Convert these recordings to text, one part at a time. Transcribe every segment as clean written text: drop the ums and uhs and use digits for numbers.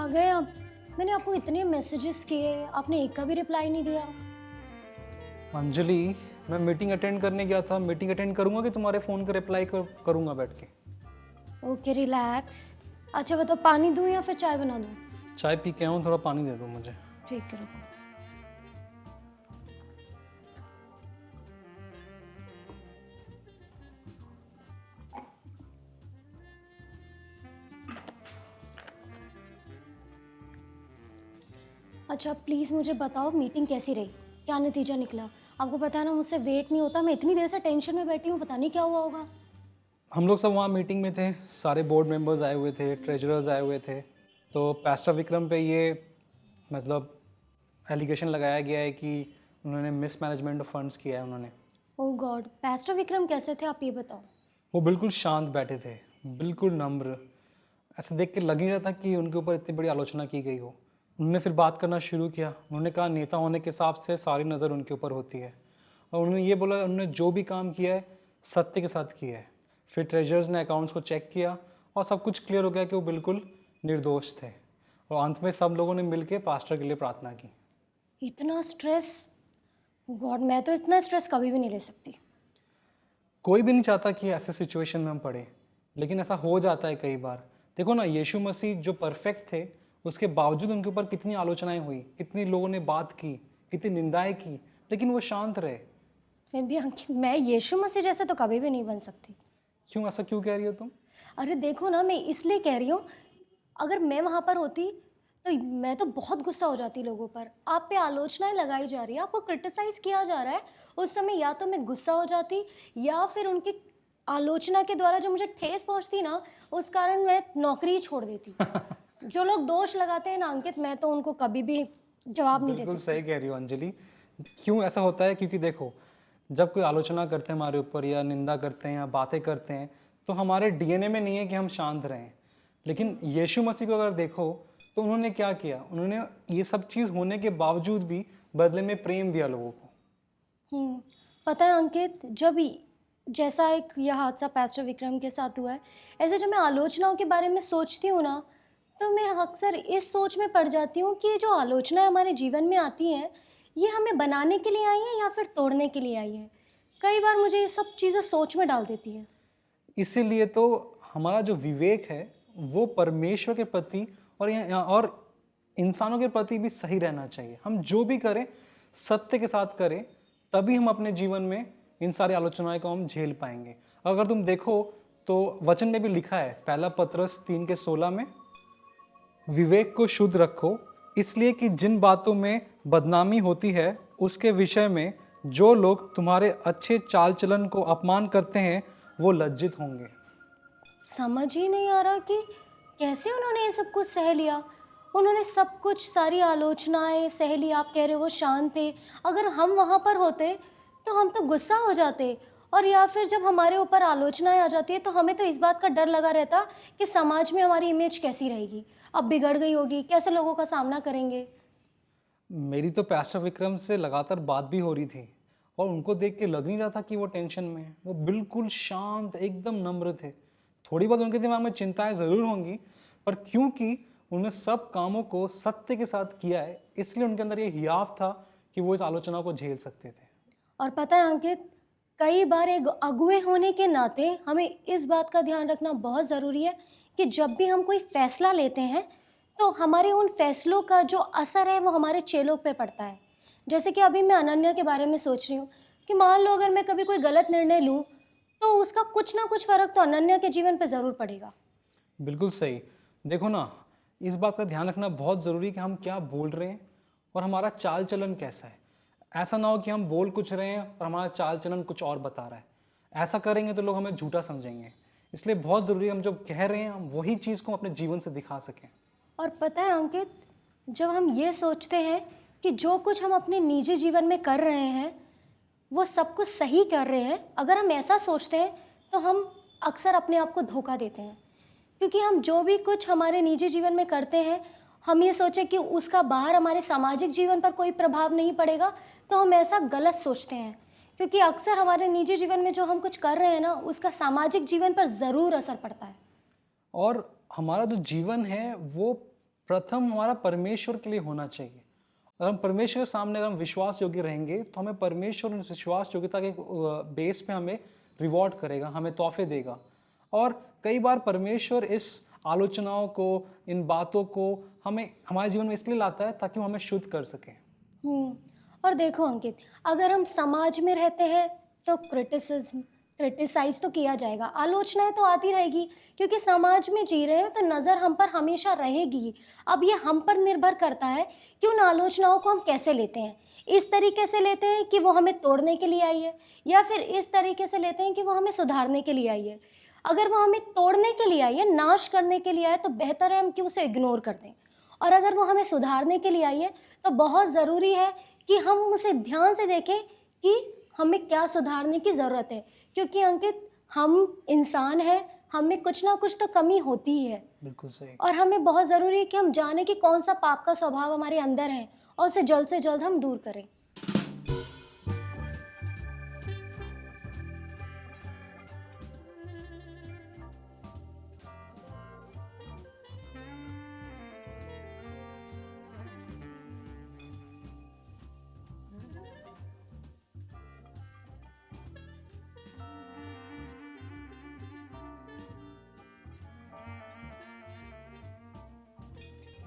आ गए अब। मैंने आपको इतने मैसेजेस किए, आपने एक का भी रिप्लाई नहीं दिया। अंजलि, मैं मीटिंग अटेंड करने गया था। मीटिंग अटेंड करूंगा कि तुम्हारे फ़ोन का रिप्लाई करूंगा बैठ के। Okay relax. अच्छा बताओ, पानी दूं या फिर चाय बना दूं? चाय पी के आऊँ, थोड़ा पानी दे दो मुझे। ठीक है रुको। अच्छा प्लीज़ मुझे बताओ, मीटिंग कैसी रही, क्या नतीजा निकला? आपको पता है ना, मुझसे वेट नहीं होता। मैं इतनी देर से टेंशन में बैठी हूँ, पता नहीं क्या हुआ होगा। हम लोग सब वहाँ मीटिंग में थे, सारे बोर्ड मेंबर्स आए हुए थे, ट्रेजरर्स आए हुए थे। तो पास्टर विक्रम पे ये मतलब एलिगेशन लगाया गया है कि उन्होंने मिसमैनेजमेंट ऑफ फंड्स किया है उन्होंने। ओह गॉड, पास्टर विक्रम कैसे थे आप ये बताओ। वो बिल्कुल शांत बैठे थे, बिल्कुल नम्र। ऐसा देख के लग नहीं रहा था कि उनके ऊपर इतनी बड़ी आलोचना की गई हो। उन्होंने फिर बात करना शुरू किया। उन्होंने कहा नेता होने के हिसाब से सारी नज़र उनके ऊपर होती है, और उन्होंने ये बोला उन्होंने जो भी काम किया है सत्य के साथ किया है। फिर ट्रेजर्स ने अकाउंट्स को चेक किया और सब कुछ क्लियर हो गया कि वो बिल्कुल निर्दोष थे। और अंत में सब लोगों ने मिलकर पास्टर के लिए प्रार्थना की। इतना स्ट्रेस, गॉड मैं तो इतना स्ट्रेस कभी भी नहीं ले सकती। कोई भी नहीं चाहता कि ऐसे सिचुएशन में हम पड़े, लेकिन ऐसा हो जाता है कई बार। देखो ना, यीशु मसीह जो परफेक्ट थे, उसके बावजूद उनके ऊपर कितनी आलोचनाएं हुई, कितनी लोगों ने बात की, कितनी निंदाएं की, लेकिन वो शांत रहे। फिर भी अंकित, मैं यीशु मसीह जैसे तो कभी भी नहीं बन सकती। क्यों, ऐसा क्यों कह रही हो तुम? अरे देखो ना, मैं इसलिए कह रही हूँ, अगर मैं वहाँ पर होती तो मैं तो बहुत गुस्सा हो जाती लोगों पर। आप पे आलोचनाएं लगाई जा रही है, आपको क्रिटिसाइज किया जा रहा है। उस समय या तो मैं गुस्सा हो जाती, या फिर उनकी आलोचना के द्वारा जो मुझे ठेस पहुँचती ना, उस कारण मैं नौकरी ही छोड़ देती। जो लोग दोष लगाते हैं ना अंकित, मैं तो उनको कभी भी जवाब नहीं दे बिल्कुल सकती। सही कह रही हो अंजलि। क्यों ऐसा होता है? क्योंकि देखो, जब कोई आलोचना करते हैं हमारे ऊपर, या निंदा करते हैं या बातें करते हैं, तो हमारे डीएनए में नहीं है कि हम शांत रहें। लेकिन यीशु मसीह को अगर देखो तो उन्होंने क्या किया, उन्होंने ये सब चीज़ होने के बावजूद भी बदले में प्रेम दिया लोगों को। पता है अंकित, जैसा एक यह हादसा पास्टर विक्रम के साथ हुआ है, ऐसे जब मैं आलोचनाओं के बारे में सोचती हूँ ना, तो मैं अक्सर इस सोच में पड़ जाती हूँ कि जो आलोचनाएं हमारे जीवन में आती हैं, ये हमें बनाने के लिए आई हैं या फिर तोड़ने के लिए आई हैं। कई बार मुझे ये सब चीज़ें सोच में डाल देती हैं। इसीलिए तो हमारा जो विवेक है वो परमेश्वर के प्रति और इंसानों के प्रति भी सही रहना चाहिए। हम जो भी करें सत्य के साथ करें, तभी हम अपने जीवन में इन सारी आलोचनाओं को हम झेल पाएंगे। अगर तुम देखो तो वचन में भी लिखा है, पहला पतरस 3:16 में, विवेक को शुद्ध रखो, इसलिए कि जिन बातों में बदनामी होती है उसके विषय में जो लोग तुम्हारे अच्छे चाल चलन को अपमान करते हैं वो लज्जित होंगे। समझ ही नहीं आ रहा कि कैसे उन्होंने ये सब कुछ सह लिया। उन्होंने सब कुछ, सारी आलोचनाएं सह ली। आप कह रहे हो वो शांत थे, अगर हम वहाँ पर होते तो हम तो गुस्सा हो जाते। और या फिर जब हमारे ऊपर आलोचनाएं आ जाती है तो हमें तो इस बात का डर लगा रहता कि समाज में हमारी इमेज कैसी रहेगी, अब बिगड़ गई होगी, कैसे लोगों का सामना करेंगे। मेरी तो पास्टर विक्रम से लगातार बात भी हो रही थी, और उनको देख के लग नहीं रहा था कि वो टेंशन में है। वो बिल्कुल शांत, एकदम नम्र थे। थोड़ी बहुत उनके दिमाग में चिंताएं ज़रूर होंगी, पर क्योंकि उन्होंने सब कामों को सत्य के साथ किया है, इसलिए उनके अंदर ये हियाव था कि वो इस आलोचना को झेल सकते थे। और पता है अंकित, कई बार एक अगुए होने के नाते हमें इस बात का ध्यान रखना बहुत ज़रूरी है कि जब भी हम कोई फैसला लेते हैं तो हमारे उन फैसलों का जो असर है वो हमारे चेलों पे पड़ता है। जैसे कि अभी मैं अनन्या के बारे में सोच रही हूँ कि मान लो अगर मैं कभी कोई गलत निर्णय लूँ तो उसका कुछ ना कुछ फ़र्क तो अनन्या के जीवन पे ज़रूर पड़ेगा। बिल्कुल सही। देखो ना, इस बात का ध्यान रखना बहुत ज़रूरी है कि हम क्या बोल रहे हैं और हमारा चाल चलन कैसा है। ऐसा ना हो कि हम बोल कुछ रहे हैं और हमारा चाल चलन कुछ और बता रहा है। ऐसा करेंगे तो लोग हमें झूठा समझेंगे। इसलिए बहुत ज़रूरी है हम जो कह रहे हैं हम वही चीज़ को अपने जीवन से दिखा सकें। और पता है अंकित, जब हम ये सोचते हैं कि जो कुछ हम अपने निजी जीवन में कर रहे हैं वो सब कुछ सही कर रहे हैं, अगर हम ऐसा सोचते हैं तो हम अक्सर अपने आप को धोखा देते हैं। क्योंकि हम जो भी कुछ हमारे निजी जीवन में करते हैं, हम ये सोचें कि उसका बाहर हमारे सामाजिक जीवन पर कोई प्रभाव नहीं पड़ेगा, तो हम ऐसा गलत सोचते हैं। क्योंकि अक्सर हमारे निजी जीवन में जो हम कुछ कर रहे हैं ना, उसका सामाजिक जीवन पर ज़रूर असर पड़ता है। और हमारा जो जीवन है वो प्रथम हमारा परमेश्वर के लिए होना चाहिए। अगर हम परमेश्वर के सामने अगर हम विश्वास योग्य रहेंगे तो हमें परमेश्वर उस विश्वास योग्यता के बेस पे हमें रिवॉर्ड करेगा, हमें तोहफे देगा। और कई बार परमेश्वर इस आलोचनाओं को, इन बातों को हमें हमारे जीवन में इसलिए लाता है ताकि वो हमें शुद्ध कर सके। और देखो अंकित, अगर हम समाज में रहते हैं तो क्रिटिसाइज तो किया जाएगा, आलोचनाएं तो आती रहेगी, क्योंकि समाज में जी रहे हैं तो नज़र हम पर हमेशा रहेगी। अब ये हम पर निर्भर करता है कि उन आलोचनाओं को हम कैसे लेते हैं। इस तरीके से लेते हैं कि वो हमें तोड़ने के लिए आई है, या फिर इस तरीके से लेते हैं कि वो हमें सुधारने के लिए आई है। अगर वो हमें तोड़ने के लिए आई है, नाश करने के लिए आई है, तो बेहतर है हम कि उसे इग्नोर कर दें। और अगर वो हमें सुधारने के लिए आई है तो बहुत ज़रूरी है कि हम उसे ध्यान से देखें कि हमें क्या सुधारने की ज़रूरत है। क्योंकि अंकित, हम इंसान हैं, हमें कुछ ना कुछ तो कमी होती ही है, बिल्कुल सही। और हमें बहुत ज़रूरी है कि हम जाने कि कौन सा पाप का स्वभाव हमारे अंदर है और उसे जल्द से जल्द हम दूर करें।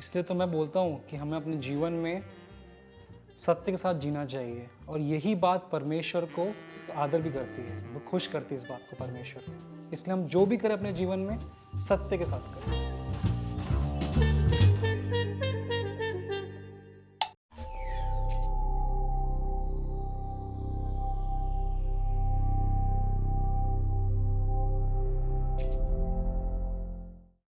इसलिए तो मैं बोलता हूँ कि हमें अपने जीवन में सत्य के साथ जीना चाहिए, और यही बात परमेश्वर को आदर भी करती है, वो खुश करती है इस बात को परमेश्वर को। इसलिए हम जो भी करें अपने जीवन में सत्य के साथ करें।